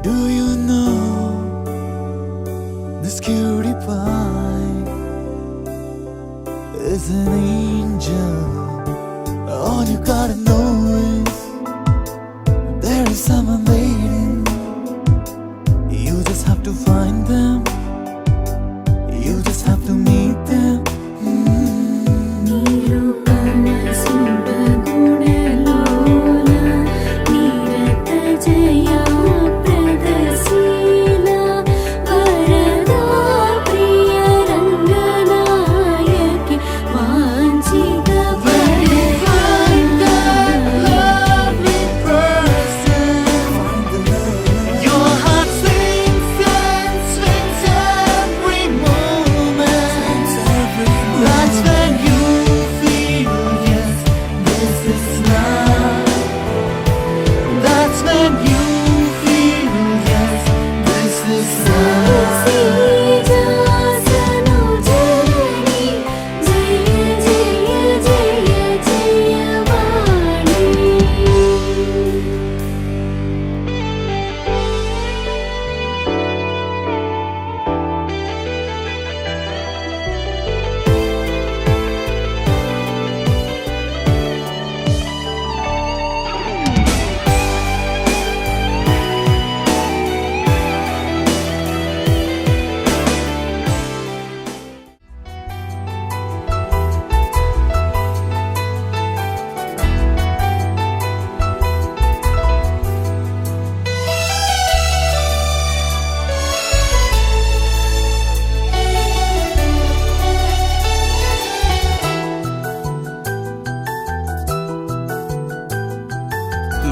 Do you know this cutie pie is an angel? All you gotta know is there is someone waiting. You just have to find them. You just have to meet them.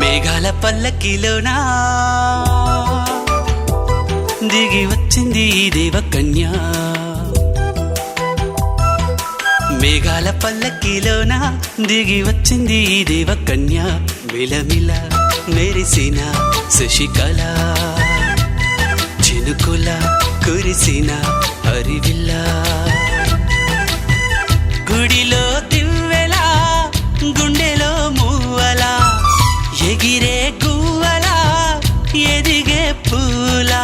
మేఘాల పల్లకిలోనా దిగి వచ్చింది ఈ దేవకన్య. మేఘాల పల్లకిలోనా దిగి వచ్చింది ఈ దేవకన్య. మిలమిల మెరిసిన శశికళ చినుకుల కురిసిన హరివిల్ల. గుడిలో దివ్వెలా గుండెలో మూవలా ఎగిరే గువ్వలా ఎదిగే పూలా.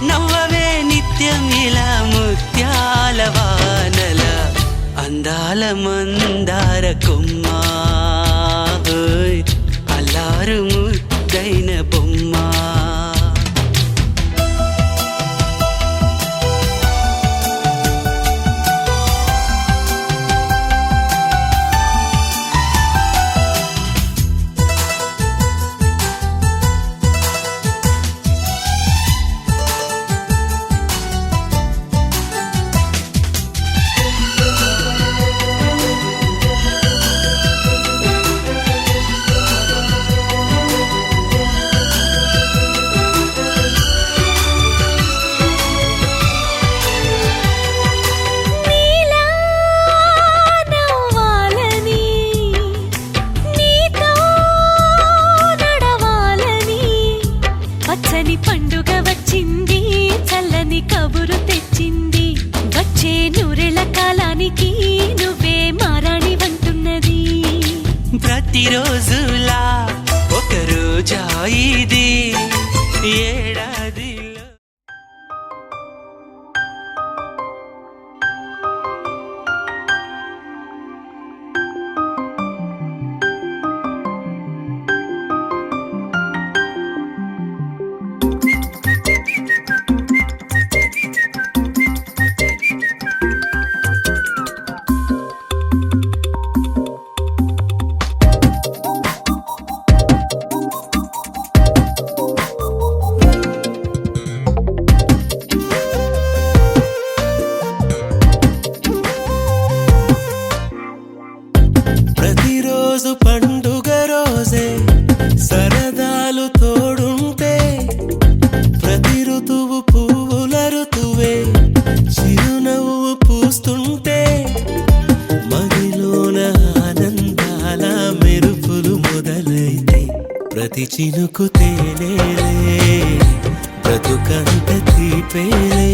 నవ్వవే నిత్యం ఇలా ముత్యాల వానల అందాల మందార కొమ్మ. అల్లారు ముద్దైన బొమ్మ. పండుగ వచ్చింది, చల్లని కబురు తెచ్చింది. వచ్చే నూరెల కాలానికి నువ్వే మారాణి వంటున్నది. ప్రతిరోజులా ఒక రోజా ఇది ఏడాదిలో. చినుకు తేనేలే బ్రతుకంత తీపేలే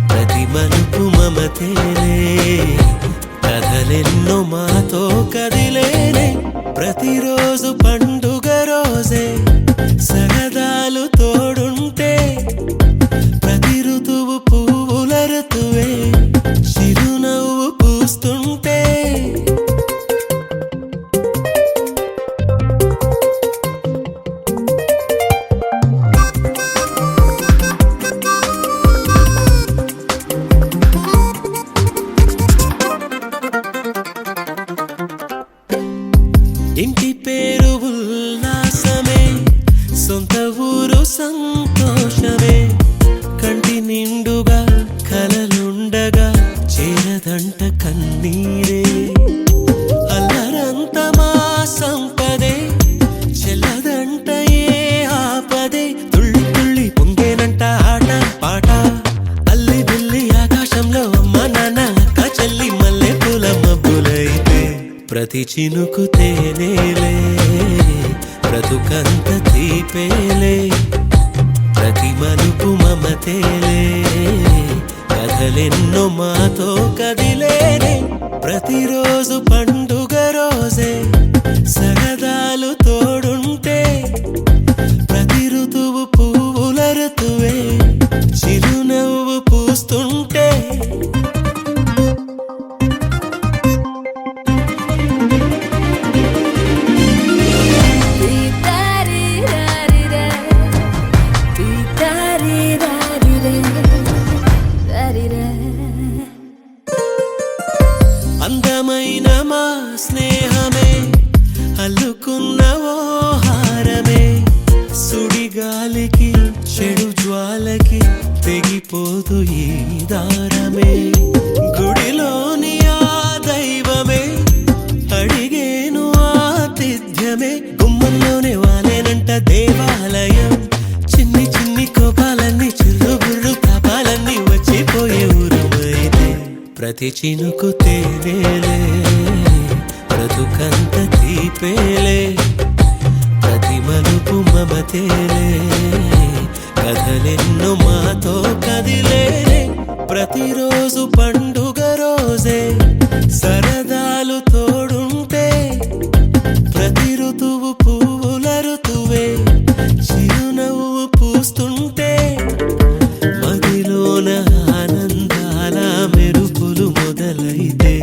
ప్రతి మలుపు మమతేలే కథలెన్నో మాతో కదిలేనే ప్రతిరోజు పండుగ రోజే సరదాలు తోడుంటే ప్రతి ఋతువు పువ్వుల ఋతువే చిరునవ్వు పూస్తుంటే ఇంటి పేరు ఉల్లాసమే సొంత ఊరు సంతోషమే కంటి నిండుగా కలలుండగా చేరదంట కన్నీరే అల్లరంత మా సంపదే చెల్లదంట ఏ ఆపదే తుళ్ళి తుళ్ళి పొంగేనంట ఆట పాట అల్లి బిల్లి ఆకాశంలో అమ్మ నాన్న అక్క చెల్లి మల్లె పూల మబ్బులైతే ప్రతి చినుకు తేనేలే బ్రతుకంత తీపేలే ప్రతి మలుపు మమతేలే కథలెన్నో మాతో కదిలేనే ప్రతిరోజు పండుగ రోజే సరదాలు తోడుంటే ప్రతి ఋతువు పువ్వుల ఋతువే చిరునవ్వు పూస్తుంటే అందమైన మా స్నేహమే అల్లుకున్న ఓ హారమే సుడిగాలికి చెడు జ్వాలకి తెగిపోదు ఈ దారమే గుడిలోని ఆ దైవమే అడిగేను ఆతిథ్యమే గుమ్మంలోనే వాలేనంట దేవాలయం చిన్ని చిన్ని కోపాలన్నీ చిరుబుర్రు తాపాలన్నీ వచ్చిపోయే ఊరుమైతే ప్రతి చినుకు తేనేలే బ్రతుకంత తీపేలే ప్రతి మలుపు మమతేలే కథలెన్నో మాతో కదిలేనే ప్రతిరోజు పండుగ రోజే సరదాలు తోడుంటే ప్రతి ఋతువు పువ్వుల ఋతువే చిరునవ్వు పూస్తుంటే మదిలోన ఆనందాల మెరుపులు మొదలైతే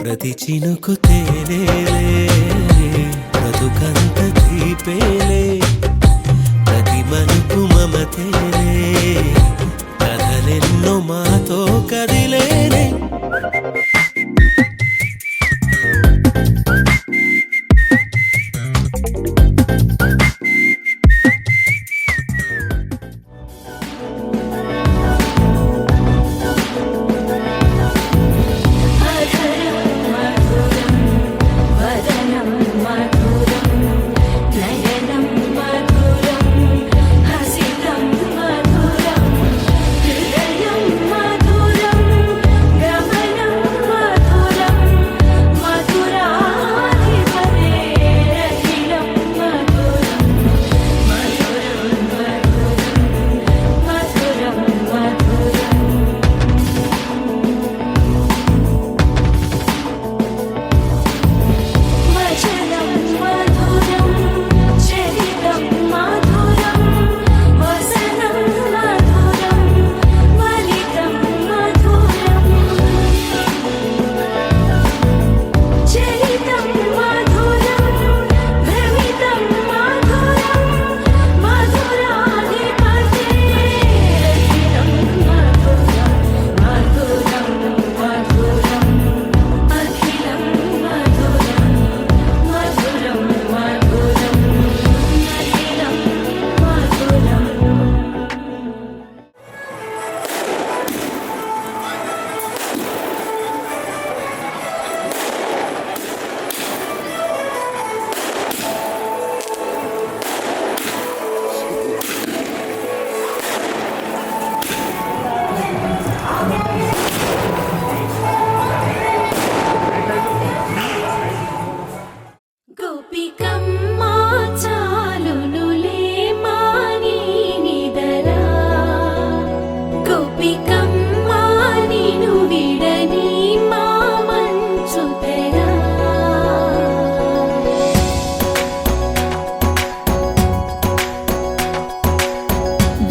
ప్రతి చినుకు తేనేలే బ్రతుకంత తీపేలే ప్రతి మలుపు మమతేలే కథలెన్నో మాతో కదిలేనే హసితం మధురం హృదయం మధురం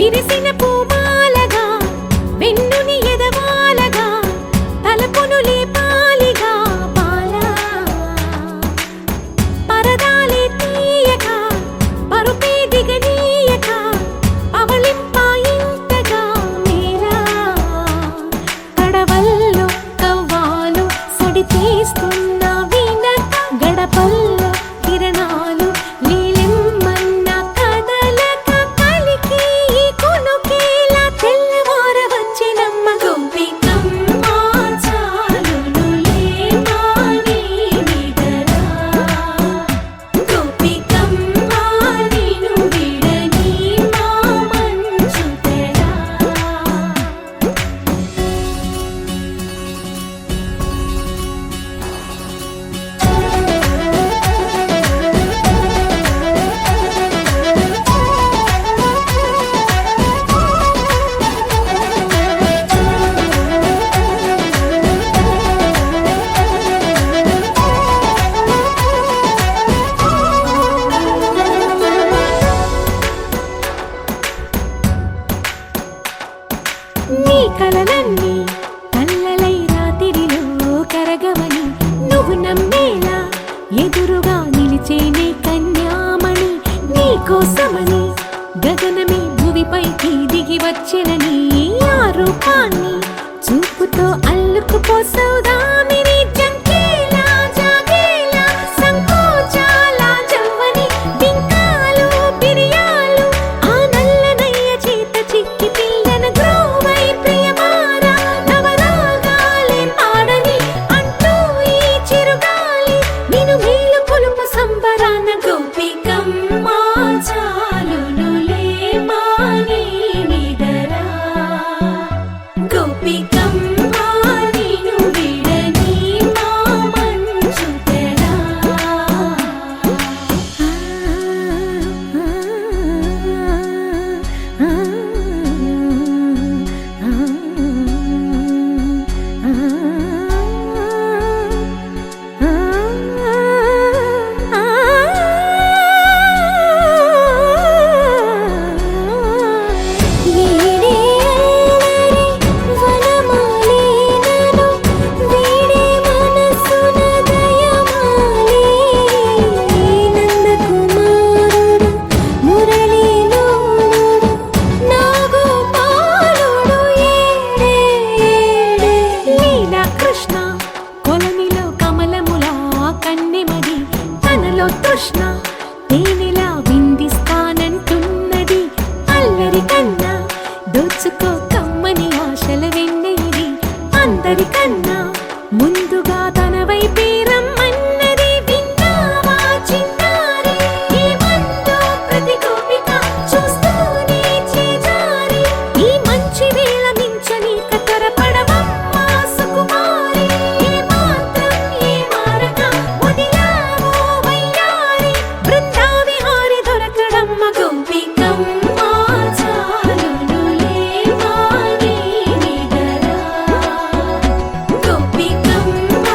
విరిసిన పూమాలగా వెన్నుని ఎదవాలగా తలపును లేపాలిగా బాలా పరదాలే తీయక పరుపే దిగనీయక అవళింపాయింతగా మేరా కడవల్లో కవ్వాలు సడి చేస్తున్న వినక గడపల్లో కిరణాలు నీలిమ్మన్న కదలక కలికి ఈ కొనుకేలా తెల్లవార వచ్చినమ్మ గోపికమ్మ చాలునులే మాని నిదరా గోపికమ్మ నిను విడని మా మంచు తెరా నీ కలలన్నీ కల్లలై రాత్రిలో కరగవని నువ్వు నమ్మేలా ఎదురుగా నిలిచేనే కన్యామణి నీ కోసమని గగనమే భువిపైకి దిగి వచ్చెనని ఆ రూపాన్ని చూపుతో అల్లుకుపోసౌదామిని జంకేలా జాగేలా సంకోచాల జవ్వని బింకాలు బిరియాలు ఆ నల్లనయ్య చేత చిక్కి పిల్లన గ్రోవై ప్రియమార నవరాగాలే పాడని అంటూ ఈ చిరుగాలి నిన్ను మేలు కొలుపు సంబరాన గోపికమ్మ చాలునులే మాని నిదరా గోపికమ్మ నిను విడని మా మంచు తెరా కృష్ణ కొలనిలో కమలములా కన్నెమది తనలో తృష్ణ తేనెలా విందిస్తానంటున్నది అల్లరి కన్నా దోచుకో కమ్మని ఆశల వెన్నెయిది అందరికన్నా ముందుగా తన వైపే రమ్మన్నది విన్నావా చిన్నారి ఏమందో ప్రతి గోపిక చూస్తూనే చేజారి ఈ మంచి వేళ మించని కతరపడవమ్మ సుకుమారి ఏ మాత్రం ఏ మారక వదిలావో వయ్యారి బృందావిహారి దొరకడమ్మ గోపికమ్మ చాలునులే మాని నిదరా గోపికమ్మ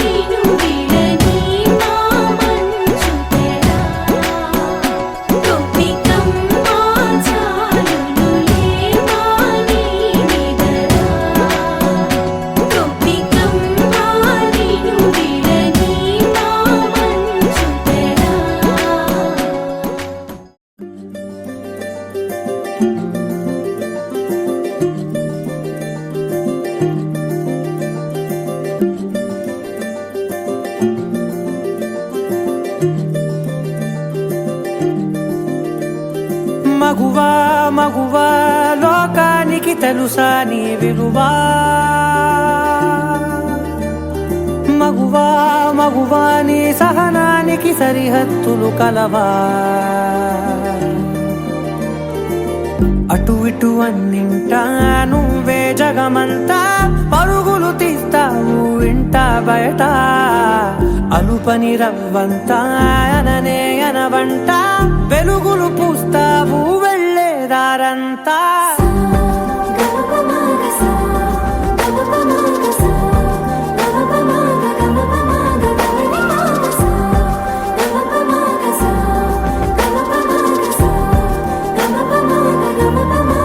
నిను విడని మా మంచు తెరా గోపికమ్మ చాలునులే మాని నిదరా గోపికమ్మ నిను విడని మా మంచు తెరా మగువా మగువా లోకానికి తెలుసా నీ విలువా మగువా మగువా నీ సహనానికి సరిహద్దులు కలవా అటు ఇటు అన్నింటా నువ్వే జగమంతా పరుగులు తీస్తావు ఇంట బయట అలుపని రవ్వంతా అననే అనవంట వెలుగులు పూస్తావు వెళ్ళేదారంతా గమ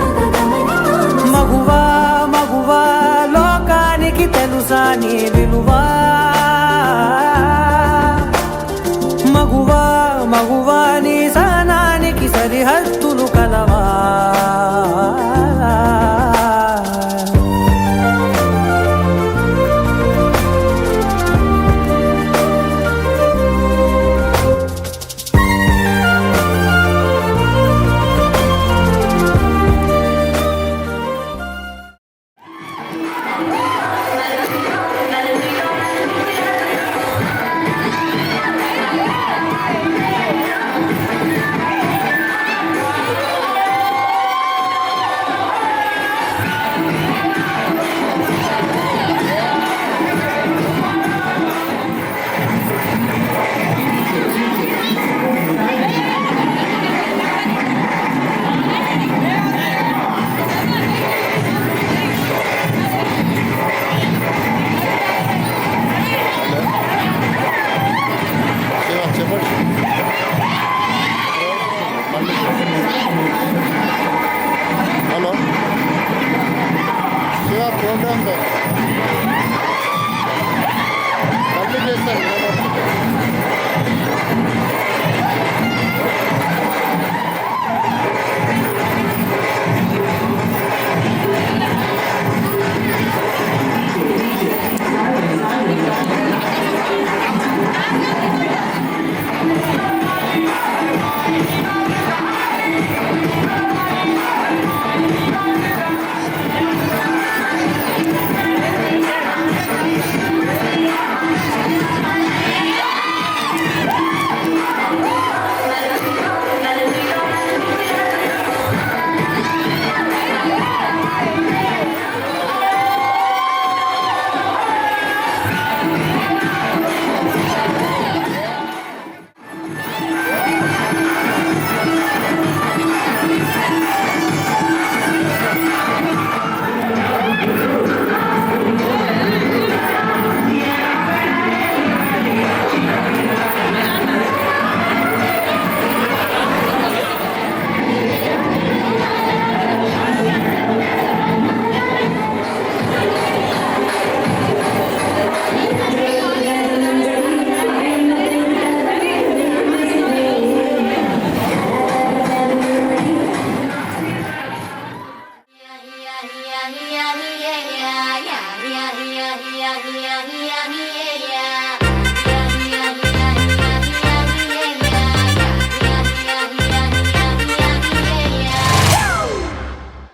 తోడు కలవా హలో శివ ప్రోగ్రామ్ మళ్ళీ చేస్తాను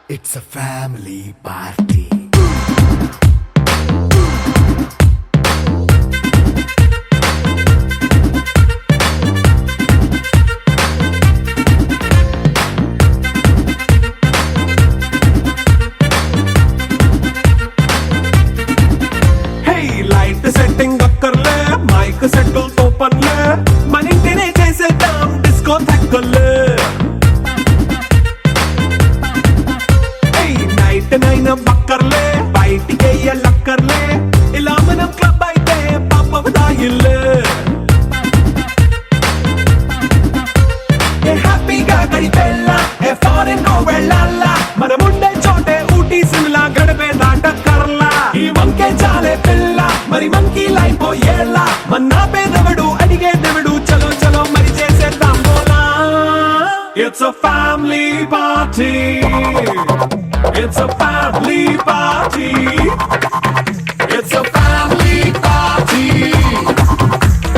It's a family party. Hey, light setting అక్కర్లే మైక్ సెట్టుల్ తో పనిలే మన ఇంటినే చేసేద్దాం డిస్కో థెక్కలే నైట్ నైన్ బక్కర్లే బయటికి లక్కర్లే ఇలా మనం క్లబ్ అయితే పాపదాయిల్లే హ్యాపీగా గడిపెళ్ళ ఏ ఫారెన్ నో వెళ్ళాల మనముండే చోటే ఊటీ సిమ్లా గడిపే దాటక్కర్లా ఈ వంకే చాలే పిల్ల మరి మంకీ లైఫ్ ఏళ్ళ మన్నా పేదవడు అడిగే దేవుడు చలో చలో మరి చేసేద్దాం బోలా It's a family party. It's a family party. It's a family party.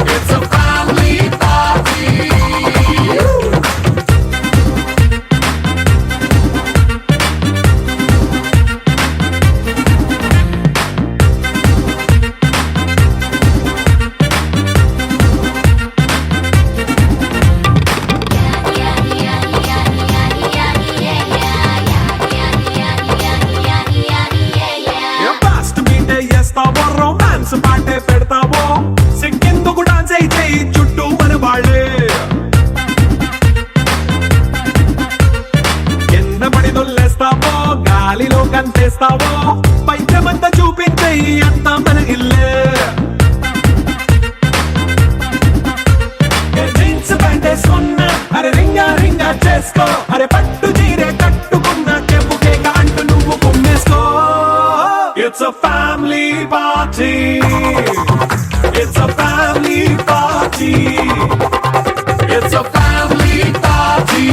It's a family party. Romance పాటే పెడతావో సిగ్గెందుకు డాన్స్ అయితే చుట్టూ మన వాళ్ళే కింద పడి దొల్లేస్తావో గాలిలో కంటేస్తావో పైద్యమంతా చూపించే అంతా మన ఇల్లే జీన్స్ ప్యాంట్ వేసుకున్నా అరే రింగా రింగా చేసుకో అరే పట్టు చీరే కట్టుకున్నా చెప్పు కేక అంటూ నువ్వు కుమ్మేసుకో It's a family party. It's a family party. It's a family party.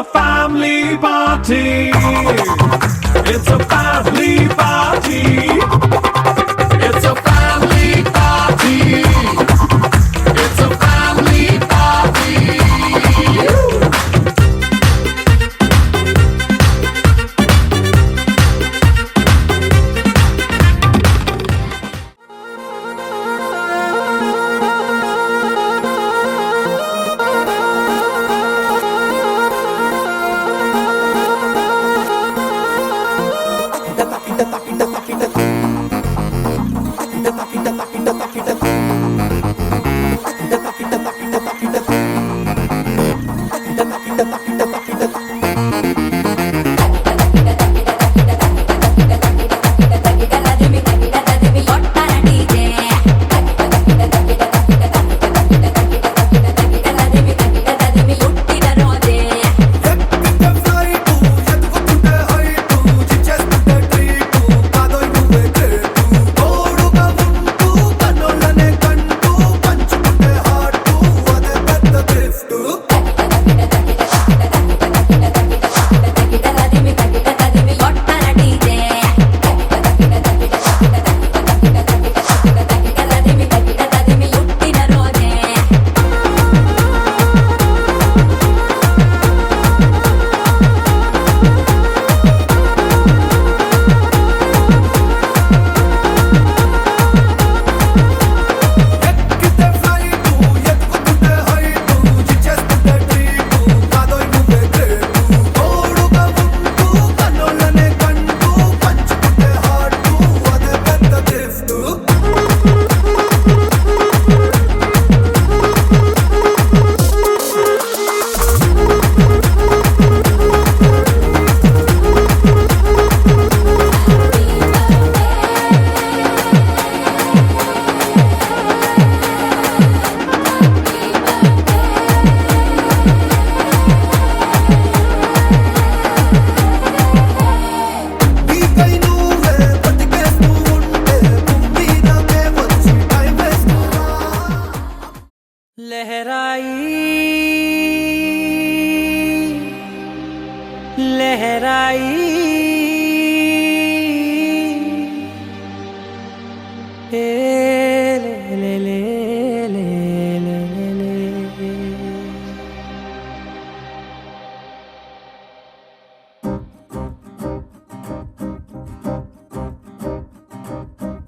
family party. It's a family party. It's a family party. It's a family party.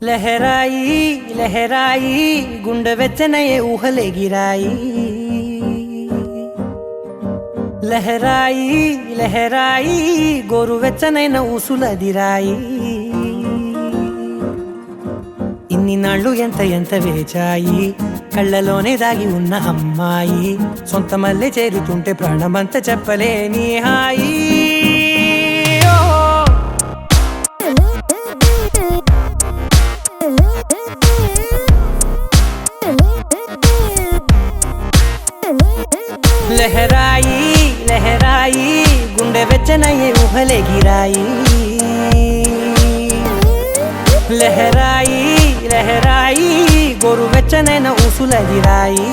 లహరాయి లహరాయి గుండె వెచ్చనయే ఊహలే గిరాయి లహరాయి లహరాయి గోరు వెచ్చనైన ఊసులదిరాయి ఇన్ని నాళ్ళు ఎంత ఎంత వేచాయి కళ్ళలోనే దాగి ఉన్న అమ్మాయి సొంత మల్లె చేరుతుంటే ప్రాణమంత చెప్పలేని హాయి లహరాయి లహరాయి గుండె వెచ్చనయ్యే ఊహలే గిరాయి లహరాయి లహరాయి గోరు వెచ్చనైన ఊసులదిరాయి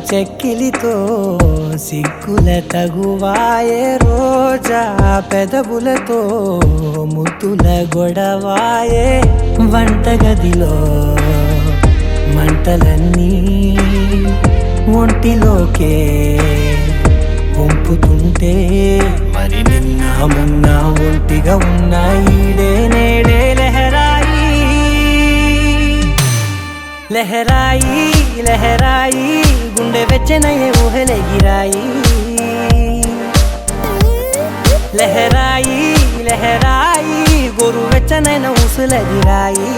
చెక్కిలితో సిగ్గుల తగువాయే రోజా పెదవులతో ముద్దుల గొడవాయే వంటగదిలో మంటలన్నీ ఒంటిలోకే వంపుతుంటే మరి నిన్న మొన్న ఒంటిగా ఉన్న ఈడే నేడే లహరాయి లహరాయి లహరాయి గుండె వెచ్చనయ్యే ఊహలే గిరాయి లహరాయి లహరాయి గోరు వెచ్చనైన ఊసులదిరాయి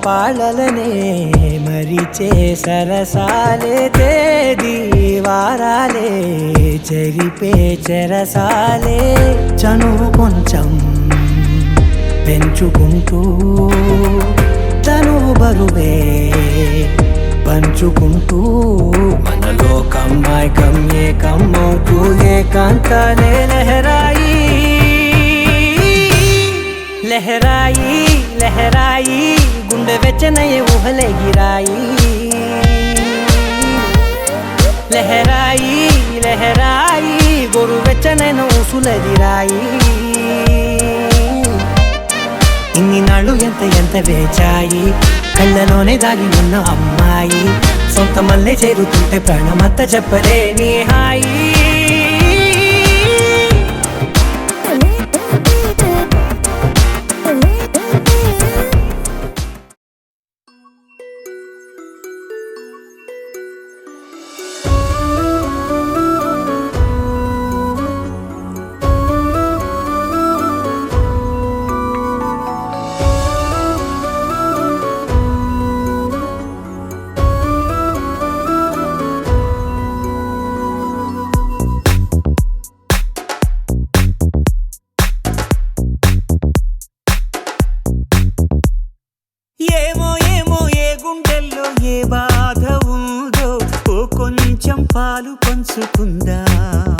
పాళ్ళలనే మరిచే సరసాలే తేదీ వారాలే చెరిపే చెరసాలే చనువు కొంచెం పెంచుకుంటూ తనువు బరువే పంచుకుంటూ మనలో కమ్మాయికం ఏకమవుతూ ఏకాంతాలే లహరాయి లహరాయి లహరాయి గుండె వెచ్చనయ్యే ఊహలే గిరాయి లహరాయి లహరాయి గొరు వెచ్చనైన ఊసులదిరాయి ఇన్ని నాళ్ళు ఎంత ఎంత వేచాయి కళ్ళలోనే దాగి ఉన్న అమ్మాయి సొంత మల్లె చేరుతుంటే ప్రాణమంతా చెప్పలేని హాయి ఏమో ఏమో ఏ గుండెల్లో ఏ బాధ ఉందో ఓ కొంచెం పాలు పంచుకుందాం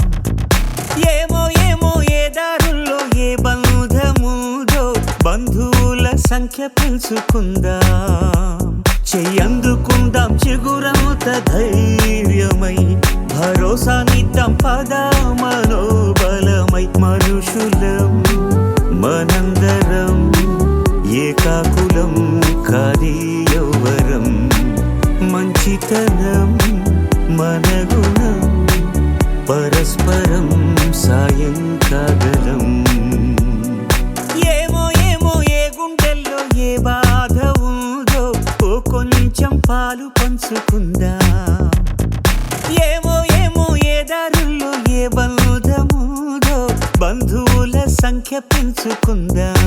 ఏమో ఏమో ఏ దారుల్లో ఏ బంధముదో బంధువుల సంఖ్య పెంచుకుందాం చెయ్యందుకుందాం చిగురముత ధైర్యమై భరోసానిద్దాం పద మనోబలమై మనుషులం మనందరం ఏకాకులం కాది యౌవరం మంచితనం మన గుణం పరస్పరం సాయం కాగలం ఏమో ఏమో ఏ గుండెల్లో ఏ బాధ ఉందో ఓ కొంచెం పాలు పంచుకుందాం ఏమో ఏమో ఏ దారుల్లో ఏ బంధముదో బంధువుల సంఖ్య పెంచుకుందాం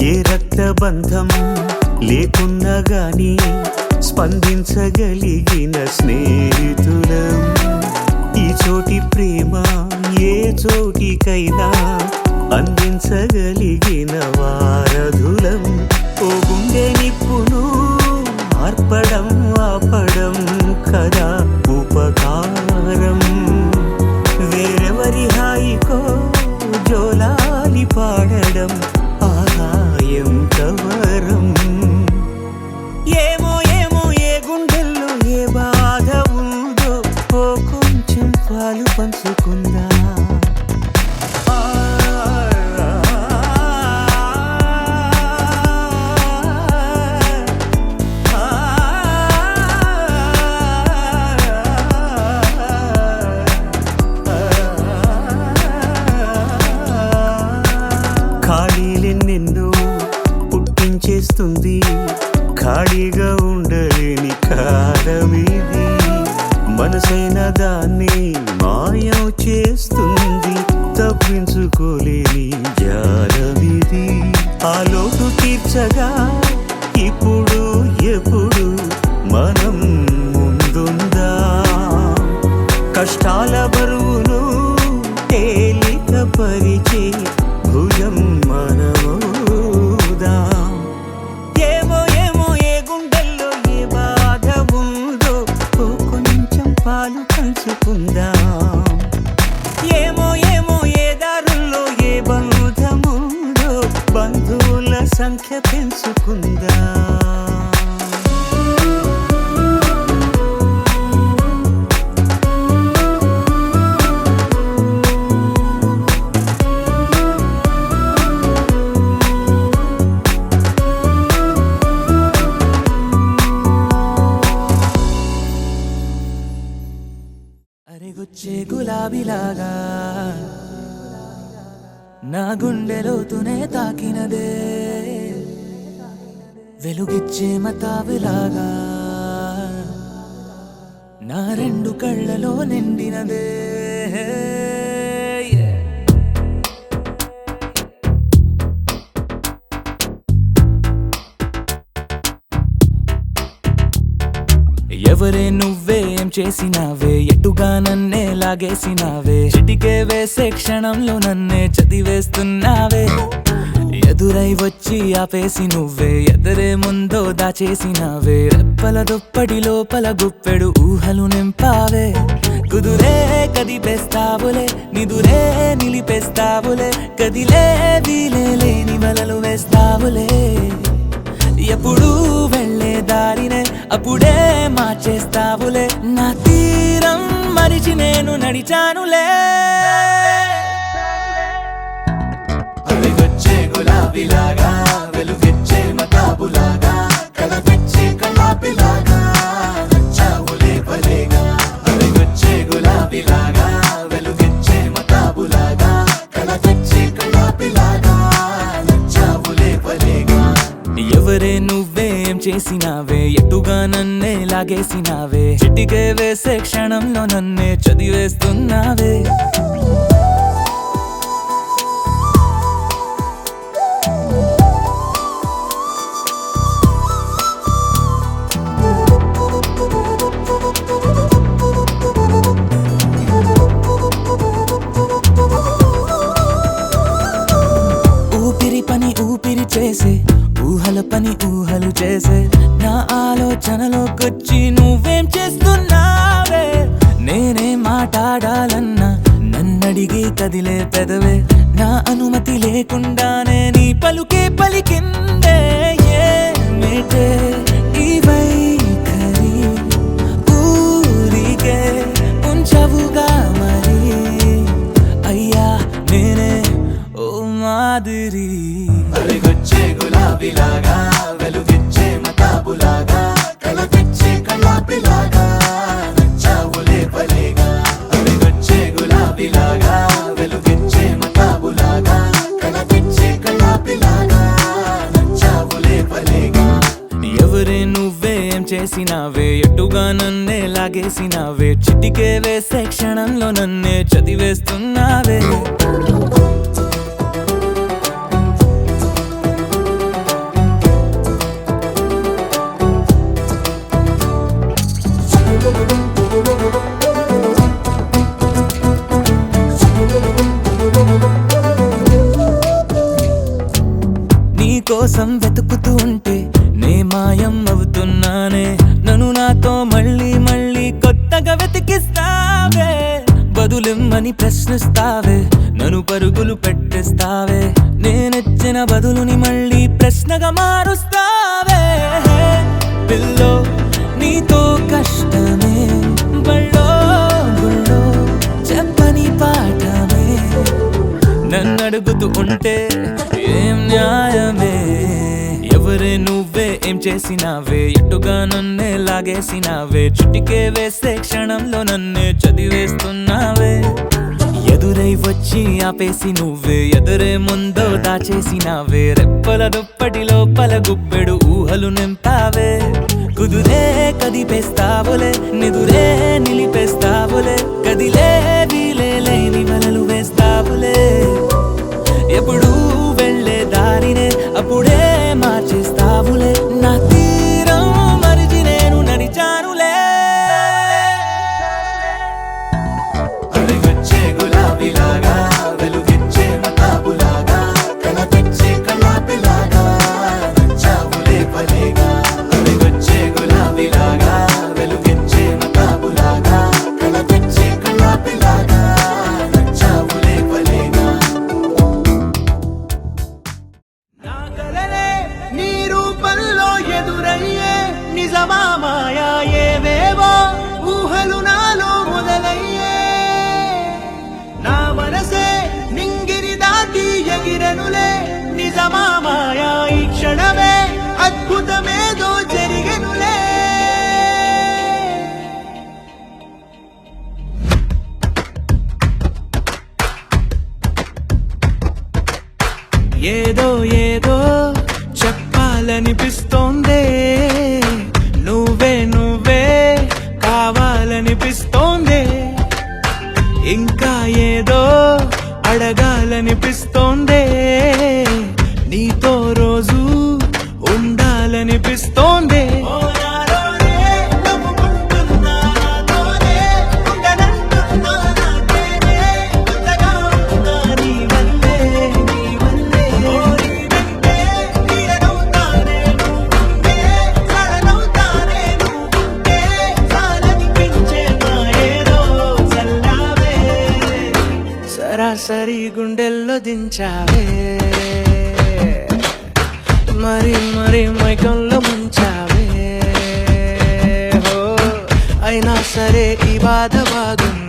ఏ రక్తబంధం లేకున్నా గాని స్పందించగలిగిన స్నేహితులం ఈ చోటి ప్రేమ ఏ చోటికైనా అందించగలిగిన వారధులం ఓ గుండె నిప్పును ఆర్పడం ఆపడం కదా ఉపకారం వేరెవరి హాయికో జోలాలి పాడడం ఆహాయం కవరం ఏమో ఏమో ఏ గుండెల్లో ఏ బాధ ఉందో ఓ కొంచెం పాలు పంచుకుందా ఖాళీలెన్నెన్నో పుట్టించేస్తుంది ఖాళీగా ఉండలేని కాలమిది మనసైన దాన్ని మాయం చేస్తుంది తప్పించుకోలేని జాలమిది ఆ లోటు తీర్చగా ఇప్పుడు ఎప్పుడు మనం ముందుందా కష్టాల బరువును తేలిక పరిచే భుజం మనమోదా ఏమో ఏమో ఏ గుండెల్లో ఏ బాధ ఉందో ఓ కొంచెం పాలు పంచుకుందాం వెలుగొచ్చే గులాబీలాగా నా గుండెలోతునే తాకినదే వెలుగిచ్చే మతాబులాగా నా రెండు కళ్ళలో నిండినదే ఎవరే నువ్వేం చేసినావే ఎటుగా నన్నే లాగేసినావే చిటికే వేసే క్షణంలో నన్నే చదివేస్తున్నావే ఎదురై వచ్చి ఆపేసి నువ్వే ఎదరే ముందో దాచేసినావే రెప్పల దుప్పటి లోపల గుప్పెడు ఊహలు నింపావే కుదురే కదిపేస్తావులే నిదురే నిలిపేస్తావులే కదిలే వీలే లేని వలలు వేస్తావులే ఎప్పుడు వెళ్ళే దారినే అప్పుడే మార్చేస్తావులే నా తీరం మరిచి నేను నడిచానులే వెలుగొచ్చే గులాబీలాగా వెలుగొచ్చే మతాబులాగా కలగొచ్చే కలాపిలాగా నచ్చావులే భలేగా వెలుగొచ్చే గులాబీలాగా వెలుగొచ్చే మతాబులాగా కలగొచ్చే కలాపిలాగా నచ్చావులే భలేగా ఎవరే నువ్వేం చేసినావే ఎటుగా నన్నే లాగేసినావే చిటికే వేసే క్షణంలో నన్నే చదివేస్తున్నావే ఊపిరి పని ఊపిరి చేసే ఊహల పని ఊహలు చేసే నా ఆలోచనలోకొచ్చి నువ్వేం చేస్తున్నావే నేనే మాట్లాడాలన్నా నన్నడిగి కదిలే పెదవే నా అనుమతి లేకుండానే నీ పలుకే పలికిందే ఏమిటే ఈ వైఖరి ఊరికే ఉంచవుగా మరి అయ్యా నేనే ఓ మాదిరి వెలుగొచ్చే గులాబీలాగా వెలుగిచ్చే మతాబులాగా కలగొచ్చే కలాపిలాగా నచ్చావులే భలేగా వెలుగొచ్చే గులాబీలాగా వెలుగిచ్చే మతాబులాగా కలగొచ్చే కలాపిలాగా నచ్చావులే భలేగా ఎవరే నువ్వేం చేసినావే ఎటుగా నన్నే లాగేసినావే చిటికే వేసే క్షణంలో నన్నే చదివేస్తున్నావే కోసం వెతుకుతూ ఉంటే నే మాయం అవుతున్నానే నన్ను నాతో మళ్ళీ మళ్ళీ కొత్తగా వెతికిస్తావే బదులిమ్మని ప్రశ్నిస్తావే నన్ను పరుగులు పెట్టిస్తావే నేనెచ్చిన బదులుని మళ్ళీ ప్రశ్నగా మారుస్తావే పిల్లో నీతో కష్టమే బళ్ళో గుళ్ళో చెప్పని పాఠమే నన్నడుగుతూ ఉంటే ఏం న్యాయమే ఎవరే నువ్వే ఏం చేసినావే ఎటుగా నన్నే లాగేసినావే చుటికే వేసే క్షణంలో నన్నే చదివేస్తున్నావే ఎదురై వచ్చి ఆపేసి నువ్వే ఎదురే ముందో దాచేసినావే రెప్పల దుప్పటి లోపల గుప్పెడు ఊహలు నింపావే కుదురే కదిపేస్తావులే నిదురే నిలిపేస్తావులే కదిలే వీలే లేని వలలు వేస్తావులే ఎప్పుడు వెళ్ళే దారినే అప్పుడే మార్చేస్తావులే నా తీరం మరిచి నేను నడిచానులే వెలుగొచ్చే గులాబీలాగా వెలుగిచ్చే మతాబులాగా కలగొచ్చే కలాపిలాగా నచ్చావులే భలేగా వెలుగొచ్చే గులాబీలాగా వెలుగిచ్చే అనిపిస్తోందే ఇంకా ఏదో అడగాలనిపిస్తోందే నీతో రోజు ఉండాలనిపిస్తోందే సరాసరి గుండెల్లో దించావే మరి మరి మైకంలో ముంచావే హో అయినా సరే ఈ బాధ బాగుంది